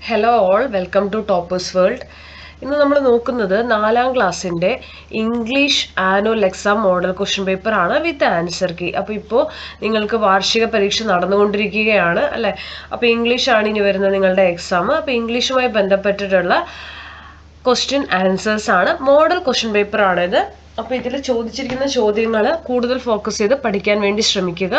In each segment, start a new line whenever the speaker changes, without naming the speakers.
Hello all, welcome to Toppers World. ഇന്ന് നമ്മൾ നോക്കുന്നത് 4ാം ക്ലാസ്സിൻ്റെ English annual exam model question paper ആണ് വിത്ത് ആൻസർ കീ. അപ്പോൾ ഇപ്പോൾ നിങ്ങൾക്ക് വാർഷിക പരീക്ഷ നടന്നുകൊണ്ടിരിക്കുകയാണ് അല്ലേ? അപ്പോൾ ഇംഗ്ലീഷാണ് ഇനി വരുന്നത് നിങ്ങളുടെ എക്സാം. അപ്പോൾ ഇംഗ്ലീഷുമായി ബന്ധപ്പെട്ടിട്ടുള്ള ക്വസ്റ്റ്യൻ ആൻസേഴ്സ് ആണ്, മോഡൽ ക്വസ്റ്റ്യൻ പേപ്പർ ആണിത്. അപ്പോൾ ഇതിൽ ചോദിച്ചിരിക്കുന്ന ചോദ്യങ്ങൾ കൂടുതൽ ഫോക്കസ് ചെയ്ത് പഠിക്കാൻ വേണ്ടി ശ്രമിക്കുക.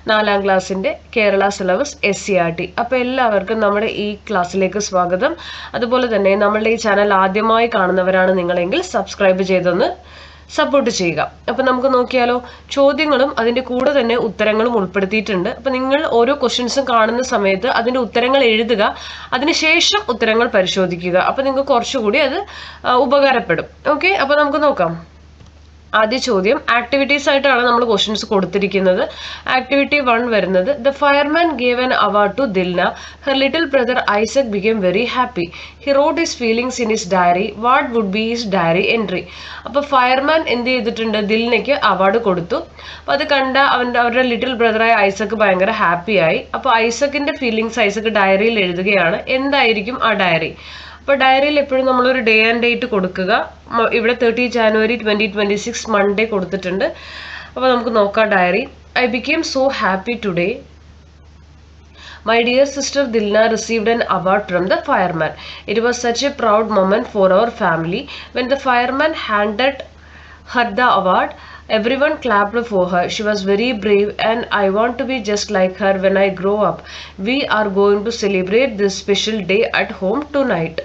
4ാം ക്ലാസ്സിൻ്റെ കേരള സിലബസ് SCERT. അപ്പോൾ എല്ലാവർക്കും നമ്മുടെ ഈ ക്ലാസ്സിലേക്ക് സ്വാഗതം. അതുപോലെ തന്നെ നമ്മളുടെ ഈ ചാനൽ ആദ്യമായി കാണുന്നവരാണ് നിങ്ങളെങ്കിൽ സബ്സ്ക്രൈബ് ചെയ്തൊന്ന് സപ്പോർട്ട് ചെയ്യുക. അപ്പം നമുക്ക് നോക്കിയാലോ. ചോദ്യങ്ങളും അതിൻ്റെ കൂടെ തന്നെ ഉത്തരങ്ങളും ഉൾപ്പെടുത്തിയിട്ടുണ്ട്. അപ്പം നിങ്ങൾ ഓരോ ക്വസ്റ്റ്യൻസും കാണുന്ന സമയത്ത് അതിൻ്റെ ഉത്തരങ്ങൾ എഴുതുക, അതിനുശേഷം ഉത്തരങ്ങൾ പരിശോധിക്കുക. അപ്പം നിങ്ങൾക്ക് കുറച്ചുകൂടി അത് ഉപകാരപ്പെടും. ഓക്കെ, അപ്പോൾ നമുക്ക് നോക്കാം. ആദ്യ ചോദ്യം ആക്ടിവിറ്റീസ് ആയിട്ടാണ് നമ്മൾ ക്വസ്റ്റ്യൻസ് കൊടുത്തിരിക്കുന്നത്. ആക്ടിവിറ്റി 1 വരുന്നത് the fireman gave an award to Dilna. Her little brother Isaac became very happy. He wrote his feelings in his diary. What would be his diary entry? അപ്പോൾ ഫയർമാൻ എന്ത് ചെയ്തിട്ടുണ്ട്? ദിൽനയ്ക്ക് അവാർഡ് കൊടുത്തു. അപ്പോൾ അത് കണ്ട അവരുടെ ലിറ്റിൽ ബ്രദറായ ഐസക് ഭയങ്കര ഹാപ്പിയായി. അപ്പോൾ ഐസക്കിന്റെ ഫീലിംഗ്സ് ഐസക് ഡയറിയിൽ എഴുതുകയാണ്. എന്തായിരിക്കും ആ ഡയറി? അപ്പോൾ ഡയറിയിൽ എപ്പോഴും നമ്മളൊരു ഡേ ആൻഡ് ഡേറ്റ് കൊടുക്കുക. ഇവിടെ 30 January 2026 മൺഡേ കൊടുത്തിട്ടുണ്ട്. അപ്പോൾ നമുക്ക് നോക്കാം diary. I became so happy today. My dear sister Dilna received an award from the fireman. It was such a proud moment for our family. When the fireman handed her the award, everyone clapped for her. She was very brave and I want to be just like her when I grow up. We are going to celebrate this special day at home tonight.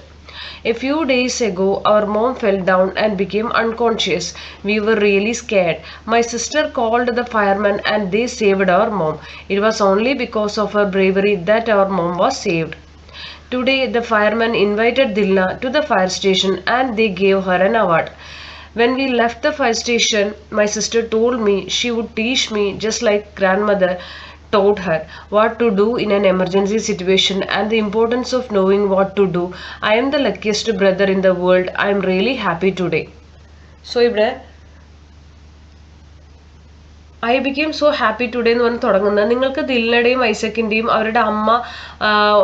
A few days ago, our mom fell down and became unconscious. We were really scared. My sister called the firemen and they saved our mom. It was only because of her bravery that our mom was saved. Today, the firemen invited Dilna to the fire station and they gave her an award. When we left the fire station, my sister told me she would teach me just like grandmother taught her what to do in an emergency situation and the importance of knowing what to do. I am the luckiest brother in the world. I am really happy today. So ഇവിടെ I became so happy today എന്ന് പറഞ്ഞ് തുടങ്ങുന്നത് നിങ്ങൾക്ക് ദിൽനയുടെയും ഐസക്കിൻ്റെയും അവരുടെ അമ്മ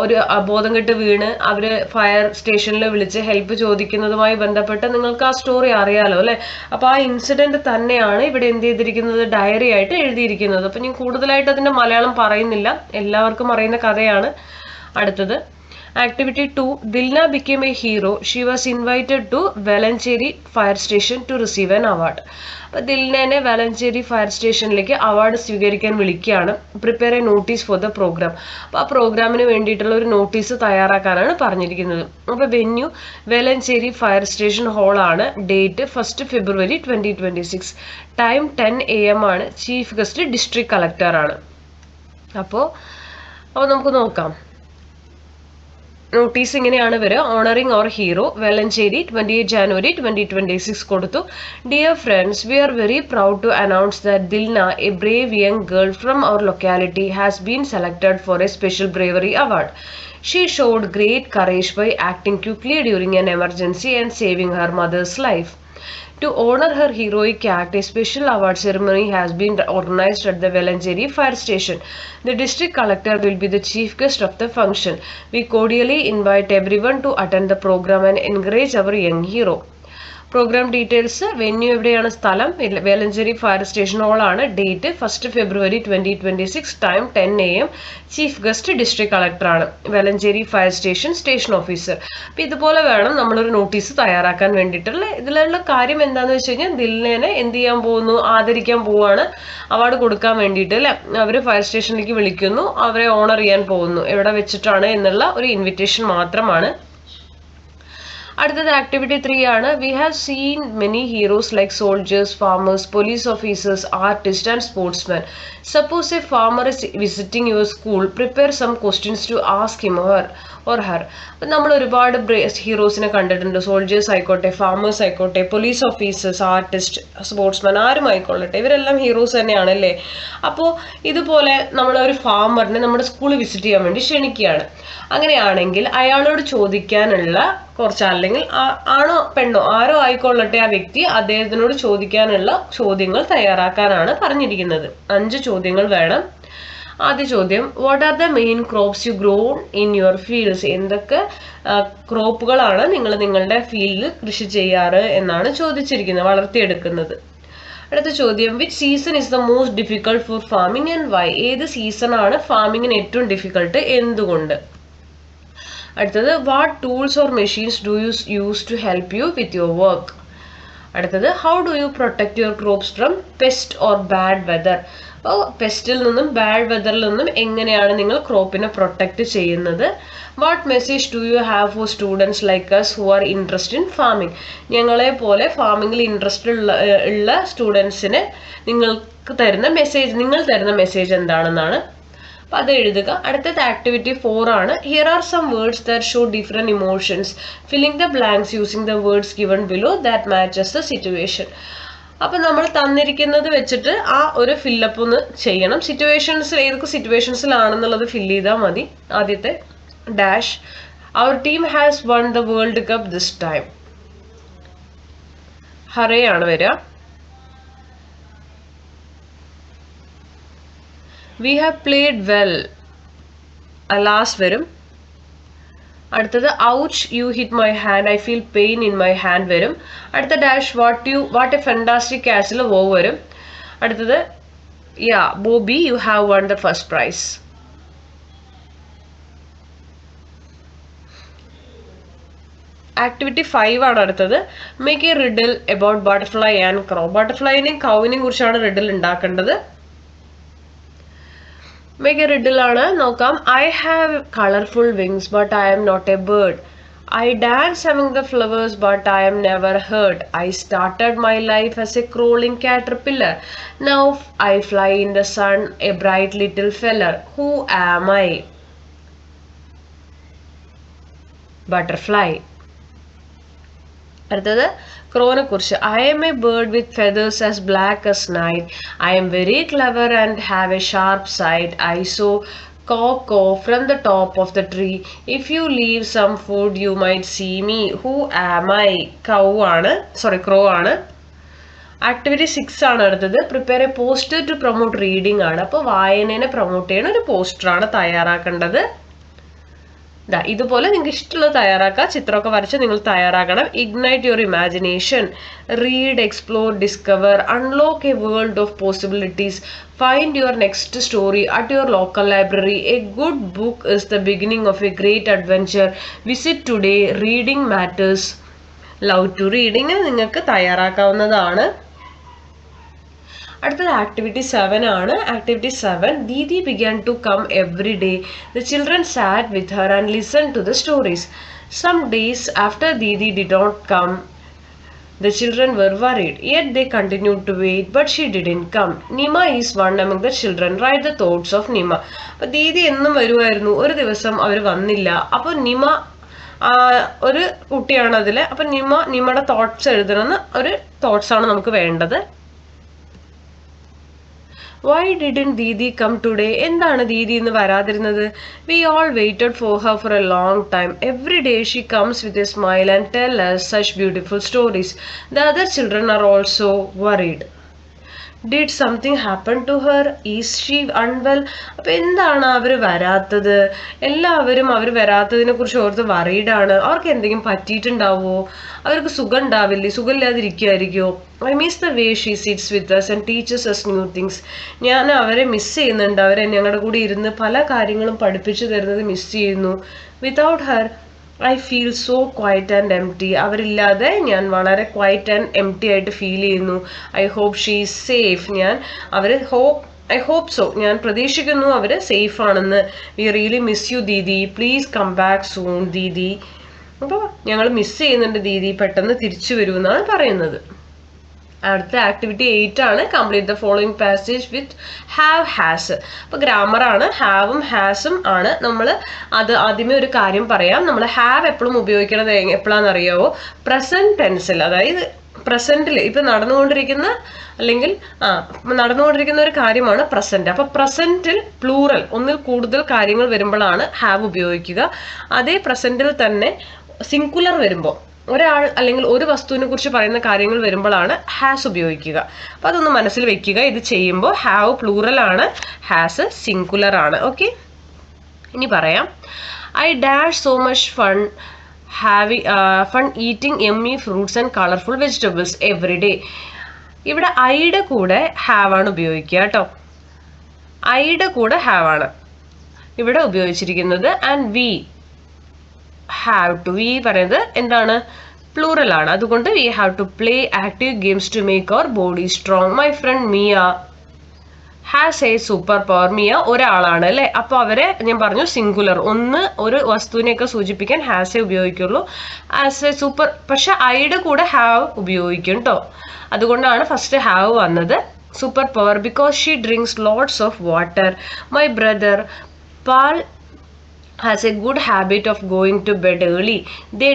ഒരു ബോധം കെട്ട് വീണ് അവർ ഫയർ സ്റ്റേഷനിൽ വിളിച്ച് ഹെൽപ്പ് ചോദിക്കുന്നതുമായി ബന്ധപ്പെട്ട് നിങ്ങൾക്ക് ആ സ്റ്റോറി അറിയാലോ അല്ലേ? അപ്പോൾ ആ ഇൻസിഡൻറ്റ് തന്നെയാണ് ഇവിടെ എന്ത് ചെയ്തിരിക്കുന്നത്? ഡയറി ആയിട്ട് എഴുതിയിരിക്കുന്നത്. അപ്പം ഞാൻ കൂടുതലായിട്ട് അതിൻ്റെ മലയാളം പറയുന്നില്ല, എല്ലാവർക്കും അറിയുന്ന കഥയാണ്. അടുത്തത് activity 2 Dilna became a hero. She was invited to Valancheri fire station to receive an award. അപ്പോൾ ദിൽനനെ വാലഞ്ചേരി ഫയർ സ്റ്റേഷനിലേക്ക് അവാർഡ് സ്വീകരിക്കാൻ വിളിക്കുകയാണ്. Prepare a notice for the programme. അപ്പോൾ ആ പ്രോഗ്രാമിന് വേണ്ടിയിട്ടുള്ള ഒരു നോട്ടീസ് തയ്യാറാക്കാനാണ് പറഞ്ഞിരിക്കുന്നത്. അപ്പോൾ വെന്യൂ വാലഞ്ചേരി ഫയർ സ്റ്റേഷൻ ഹാളാണ്. Date 1 February 2026. ടൈം 10 AM ആണ്. ചീഫ് ഗസ്റ്റ് ഡിസ്ട്രിക്ട് കളക്ടറാണ്. അപ്പോൾ നമുക്ക് നോക്കാം. നോട്ടീസ് ഇങ്ങനെയാണ് വരിക. Honouring our hero Valanchery 28 January 2026 കൊടുത്തു. Dear friends, we are very proud to announce that Dilna, a brave young girl from our locality, has been selected for a special bravery award. She showed great courage by acting quickly during an emergency and saving her mother's life. To honor her heroic act, a special award ceremony has been organized at the Valancheri fire station. The district collector will be the chief guest of the function. We cordially invite everyone to attend the program and encourage our young hero. Programme details. Venue എവിടെയാണ്? സ്ഥലം Valanchery fire station ഹാളാണ്. Date 1 February 2026. Time 10 AM. Chief guest district കളക്ടറാണ്. Valanchery fire station station officer. അപ്പം ഇതുപോലെ വേണം നമ്മളൊരു notice തയ്യാറാക്കാൻ വേണ്ടിയിട്ടുള്ള. ഇതിലുള്ള കാര്യം എന്താണെന്ന് വെച്ച് കഴിഞ്ഞാൽ ദിൽനനെ എന്ത് ചെയ്യാൻ പോകുന്നു? ആദരിക്കാൻ പോവുകയാണ്, അവാർഡ് കൊടുക്കാൻ വേണ്ടിയിട്ട് അല്ലേ? അവർ ഫയർ സ്റ്റേഷനിലേക്ക് വിളിക്കുന്നു, അവരെ ഓണർ ചെയ്യാൻ പോകുന്നു. എവിടെ വെച്ചിട്ടാണ് എന്നുള്ള ഒരു ഇൻവിറ്റേഷൻ മാത്രമാണ്. അടുത്തത് ആക്ടിവിറ്റി 3 ആണ്. We have seen many heroes like soldiers, farmers, police officers, artist and sportsman. Suppose a farmer is visiting your school, prepare some questions to ask him or her. അപ്പം നമ്മൾ ഒരുപാട് ഹീറോസിനെ കണ്ടിട്ടുണ്ട്. സോൾജേഴ്സ് ആയിക്കോട്ടെ, farmers ആയിക്കോട്ടെ, police officers, artist, sportsman, ആരും ആയിക്കൊള്ളട്ടെ, ഇവരെല്ലാം heroes തന്നെയാണല്ലേ? അപ്പോൾ ഇതുപോലെ നമ്മളൊരു ഫാമറിനെ നമ്മുടെ സ്കൂളിൽ വിസിറ്റ് ചെയ്യാൻ വേണ്ടി ക്ഷണിക്കുകയാണ്. അങ്ങനെയാണെങ്കിൽ അയാളോട് ചോദിക്കാനുള്ള കുറച്ച്, അല്ലെങ്കിൽ ആണോ പെണ്ണോ ആരോ ആയിക്കൊള്ളട്ടെ, ആ വ്യക്തി അദ്ദേഹത്തിനോട് ചോദിക്കാനുള്ള ചോദ്യങ്ങൾ തയ്യാറാക്കാനാണ് പറഞ്ഞിരിക്കുന്നത്. 5 ചോദ്യങ്ങൾ വേണം. ആദ്യ ചോദ്യം, what are the main crops you grown in your fields? എന്തൊക്കെ ക്രോപ്പുകളാണ് നിങ്ങൾ നിങ്ങളുടെ ഫീൽഡിൽ കൃഷി ചെയ്യാറ് എന്നാണ് ചോദിച്ചിരിക്കുന്നത്, വളർത്തിയെടുക്കുന്നത്. അടുത്ത ചോദ്യം, which season is the most difficult for farming and why? ഏത് സീസൺ ആണ് ഫാമിങ്ങിന് ഏറ്റവും ഡിഫിക്കൾട്ട്, എന്തുകൊണ്ട്? അടുത്തത്, what tools or machines do you use to help you with your work? അടുത്തത്, how do you protect your crops from pest or bad weather? അപ്പോൾ പെസ്റ്റിൽ നിന്നും ബാഡ് വെതറിൽ നിന്നും എങ്ങനെയാണ് നിങ്ങൾ ക്രോപ്പിനെ പ്രൊട്ടക്ട് ചെയ്യുന്നത്? What message do you have for students like us who are interest in farming? ഞങ്ങളെ പോലെ ഫാമിങ്ങിൽ ഇൻട്രസ്റ്റ് ഉള്ള സ്റ്റുഡൻസിന് നിങ്ങൾ തരുന്ന മെസ്സേജ് എന്താണെന്നാണ്. അപ്പം അത് എഴുതുക. അടുത്തത് ആക്ടിവിറ്റി 4 ആണ്. Here are some words that show different emotions. Filling the blanks using the words given below that matches the situation. അപ്പം നമ്മൾ തന്നിരിക്കുന്നത് വെച്ചിട്ട് ആ ഒരു ഫില്ലപ്പ് ഒന്ന് ചെയ്യണം. സിറ്റുവേഷൻസിൽ ഏതൊക്കെ സിറ്റുവേഷൻസിലാണെന്നുള്ളത് ഫില്ല് ചെയ്താൽ മതി. ആദ്യത്തെ dash, our team has won the world cup this time. Hurray ആണ് വരിക. We have played well. Alas വരും. അടുത്തത് ouch, you hit my hand, I feel pain in my hand വരും. അടുത്ത ഡാഷ്, വാട്ട് എ ഫെന്റാസ്റ്റിക് കാച്ചിൽ wow വരും. അടുത്തത് yay Bobby, you have won the first prize. Activity 5 ആണ് അടുത്തത്. Make a riddle about butterfly and crow. ബട്ടർഫ്ലൈനെയും കൗവിനെയും കുറിച്ചാണ് റിഡിൽ ഉണ്ടാക്കേണ്ടത്. മേക്ക് എ റിഡിൽ ആണ്, നോക്കാം. I have colourful wings but I am not a bird. I dance among the flowers but I am never hurt. I started my life as a crawling caterpillar. Now I fly in the sun, a bright little feller. Who am I? Butterfly. അടുത്തത് ക്രോനെ കുറിച്ച്. I M A bird with feathers as black as night. I am very clever and have A sharp side. I so caw from the top of the tree. If you leave some food you might see me. Who am I? Crow ആണ്. Activity 6 ആണ് അടുത്തത്. Prepare a poster to promote reading ആണ്. അപ്പോൾ വായനയെ promote ചെയ്യുന്ന ഒരു പോസ്റ്ററാണ് തയ്യാറാക്കേണ്ടത്. ഇതുപോലെ നിങ്ങൾക്ക് ഇഷ്ടമുള്ളത് തയ്യാറാക്കുക. ചിത്രമൊക്കെ വരച്ച് നിങ്ങൾ തയ്യാറാക്കണം. Ignite your imagination. Read, explore, discover, unlock A world of possibilities. Find your next story at your local library. A good book is the beginning of a great adventure. Visit today. Reading matters. Love to reading നിങ്ങൾക്ക് തയ്യാറാക്കാവുന്നതാണ്. അടുത്തത് activity 7 ആണ്. Activity 7, Didi began to come every day. The children sat with her and listened to the stories. Some days after Didi did not come, the children were worried, yet they continued to wait, but she didn't come. Nima is one among the children. Write the thoughts of Nima. അപ്പോൾ ദീദി എന്നും വരുമായിരുന്നു, ഒരു ദിവസം അവർ വന്നില്ല. അപ്പോൾ നിമ ഒരു കുട്ടിയാണ് അതിൽ. അപ്പോൾ നിമയുടെ തോട്ട്സ് എഴുതണമെന്ന് ഒരു തോട്ട്സ് ആണ് നമുക്ക് വേണ്ടത്. Why didn't Didi come today? എന്താണ് ദീദി ഇന്ന് വരാതിരുന്നത്? We all waited for her for a long time. Every day she comes with a smile and tells us such beautiful stories. The other children are also worried. Did something happen to her? Is she unwell? അപ്പോൾ എന്താണ് അവർ വരാത്തത്? എല്ലാവരും അവർ വരാത്തതിനെ കുറിച്ച് ഓർത്ത് worried ആണ്. അവർക്ക് എന്തെങ്കിലും പറ്റിയിട്ടുണ്ടാവോ? അവർക്ക് സുഖമില്ലാതിരിക്കുമായിരിക്കുമോ? I miss the way she sits with us and teaches us new things. ഞാൻ അവരെ മിസ് ചെയ്യുന്നുണ്ട്. അവരെ ഞങ്ങളുടെ കൂടെ ഇരുന്ന് പല കാര്യങ്ങളും പഠിപ്പിച്ചു തരുന്നത് മിസ് ചെയ്യുന്നു. Without her I feel so quiet and empty. അവരില്ലാതെ ഞാൻ വളരെ ക്വയറ്റ് ആൻഡ് എംപ്റ്റി ആയിട്ട് ഫീൽ ചെയ്യുന്നു. I hope she is safe. I hope so. ഞാൻ പ്രതീക്ഷിക്കുന്നു അവർ സേഫ് ആണെന്ന്. We really miss you Didi. Please come back soon Didi. അപ്പോൾ ഞങ്ങൾ മിസ് ചെയ്യുന്നുണ്ട് ദീദി, പെട്ടെന്ന് തിരിച്ചു വരുമെന്നാണ് പറയുന്നത്. അടുത്ത ആക്ടിവിറ്റി 8 ആണ്. Complete the following passage with have, has. അപ്പോൾ ഗ്രാമറാണ്. ഹാവും ഹാസും ആണ്. നമ്മൾ അത് ആദ്യമേ ഒരു കാര്യം പറയാം. നമ്മൾ ഹാവ് എപ്പോഴും ഉപയോഗിക്കുന്നത് എപ്പോഴാണെന്ന് അറിയാവോ? പ്രസന്റ് ടെൻസിൽ. അതായത് പ്രസന്റിൽ ഇപ്പം നടന്നുകൊണ്ടിരിക്കുന്ന ഒരു കാര്യമാണ് പ്രസന്റ്. അപ്പോൾ പ്രസന്റിൽ പ്ലൂറൽ, ഒന്നിൽ കൂടുതൽ കാര്യങ്ങൾ വരുമ്പോഴാണ് ഹാവ് ഉപയോഗിക്കുക. അതേ പ്രസന്റിൽ തന്നെ സിംഗുലർ വരുമ്പോൾ, ഒരാൾ അല്ലെങ്കിൽ ഒരു വസ്തുവിനെ കുറിച്ച് പറയുന്ന കാര്യങ്ങൾ വരുമ്പോഴാണ് ഹാസ് ഉപയോഗിക്കുക. അപ്പോൾ അതൊന്ന് മനസ്സിൽ വെക്കുക. ഇത് ചെയ്യുമ്പോൾ ഹാവ് പ്ലൂറൽ ആണ്, ഹാസ് സിംഗുലർ ആണ്. ഓക്കെ, ഇനി പറയാം. I dash so much fun eating yummy fruits and colourful vegetables every day. ഇവിടെ ഐയുടെ കൂടെ ഹാവ് ആണ് ഉപയോഗിക്കുക കേട്ടോ. ഐയുടെ കൂടെ ഹാവ് ആണ് ഇവിടെ ഉപയോഗിച്ചിരിക്കുന്നത്. And we have to, we പറയുന്നത് എന്താണ്, പ്ലൂറൽ ആണ്. അതുകൊണ്ട് we have to play active games to make our body strong. My friend Mia has a super power. Mia ഒരാളാണ് അല്ലെ. അപ്പൊ അവരെ ഞാൻ പറഞ്ഞു സിംഗുലർ, ഒരു വസ്തുവിനെയൊക്കെ സൂചിപ്പിക്കാൻ ഹാസ് എ ഉപയോഗിക്കുള്ളൂ. ആസ് എ സൂപ്പർ, പക്ഷെ ഐയുടെ കൂടെ ഹാവ് ഉപയോഗിക്കും കേട്ടോ. അതുകൊണ്ടാണ് ഫസ്റ്റ് ഹാവ് വന്നത്. Super power because she drinks lots of water. My brother Paul has a good habit of going to bed early. They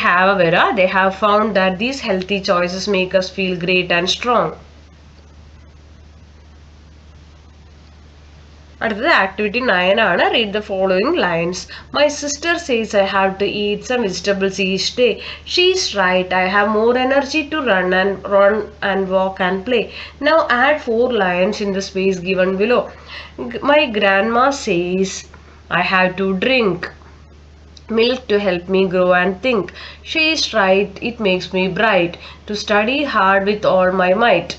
have a vera. They have found that these healthy choices make us feel great and strong. അടുത്തത് activity 9 ആണ്. Read the following lines. My sister says I have to eat some vegetables each day. She is right. I have more energy to run and walk and play. Now add 4 lines in the space given below. My grandma says I have to drink milk to help me grow and think. She is right. It makes me bright to study hard with all my might.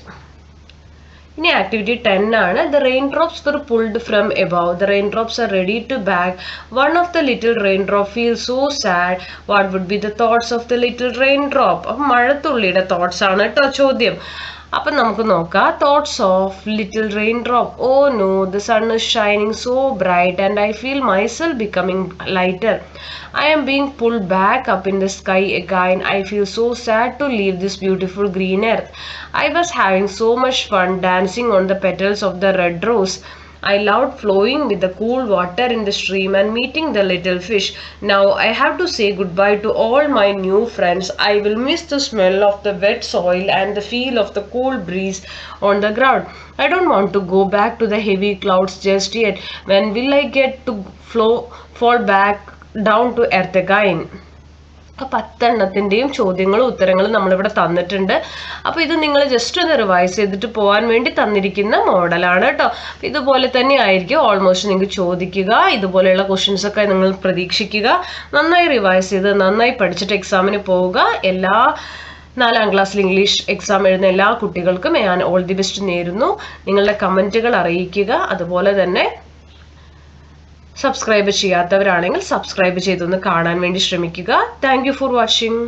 ഇനി activity 10 ആണ്. The raindrops were pulled from above. The raindrops are ready to bag. One of the little raindrop feels so sad. What would be the thoughts of the little raindrop? മഴത്തുള്ളിയുടെ thoughts ആണ് കേട്ടോ ചോദ്യം. അപ്പം നമുക്ക് നോക്കാം. Thoughts of little raindrop. Oh no, the sun is shining so bright and I feel myself becoming lighter. I am being pulled back up in the sky again. I feel so sad to leave this beautiful green earth. I was having so much fun dancing on the petals of the red rose. I loved flowing with the cool water in the stream and meeting the little fish. Now I have to say goodbye to all my new friends. I will miss the smell of the wet soil and the feel of the cool breeze on the ground. I don't want to go back to the heavy clouds just yet. When will I get to fall back down to earth again? അപ്പോൾ 10 എണ്ണത്തിൻ്റെയും ചോദ്യങ്ങളും ഉത്തരങ്ങളും നമ്മളിവിടെ തന്നിട്ടുണ്ട്. അപ്പോൾ ഇത് നിങ്ങൾ just ഒന്ന് revise ചെയ്തിട്ട് പോകാൻ വേണ്ടി തന്നിരിക്കുന്ന മോഡലാണ് കേട്ടോ. ഇതുപോലെ തന്നെ ആയിരിക്കും ഓൾമോസ്റ്റ് നിങ്ങൾക്ക് ചോദിക്കുക. ഇതുപോലെയുള്ള ക്വസ്റ്റ്യൻസ് ഒക്കെ നിങ്ങൾ പ്രതീക്ഷിക്കുക. നന്നായി റിവൈസ് ചെയ്ത് നന്നായി പഠിച്ചിട്ട് എക്സാമിന് പോവുക. എല്ലാ 4ാം ക്ലാസ്സിൽ ഇംഗ്ലീഷ് എക്സാം എഴുതുന്ന എല്ലാ കുട്ടികൾക്കും ഞാൻ ഓൾ ദി ബെസ്റ്റ് നേരുന്നു. നിങ്ങളുടെ കമൻറ്റുകൾ അറിയിക്കുക. അതുപോലെ തന്നെ സബ്സ്ക്രൈബ് ചെയ്യാത്തവരാണെങ്കിൽ സബ്സ്ക്രൈബ് ചെയ്തൊന്ന് കാണാൻ വേണ്ടി ശ്രമിക്കുക. Thank you for watching.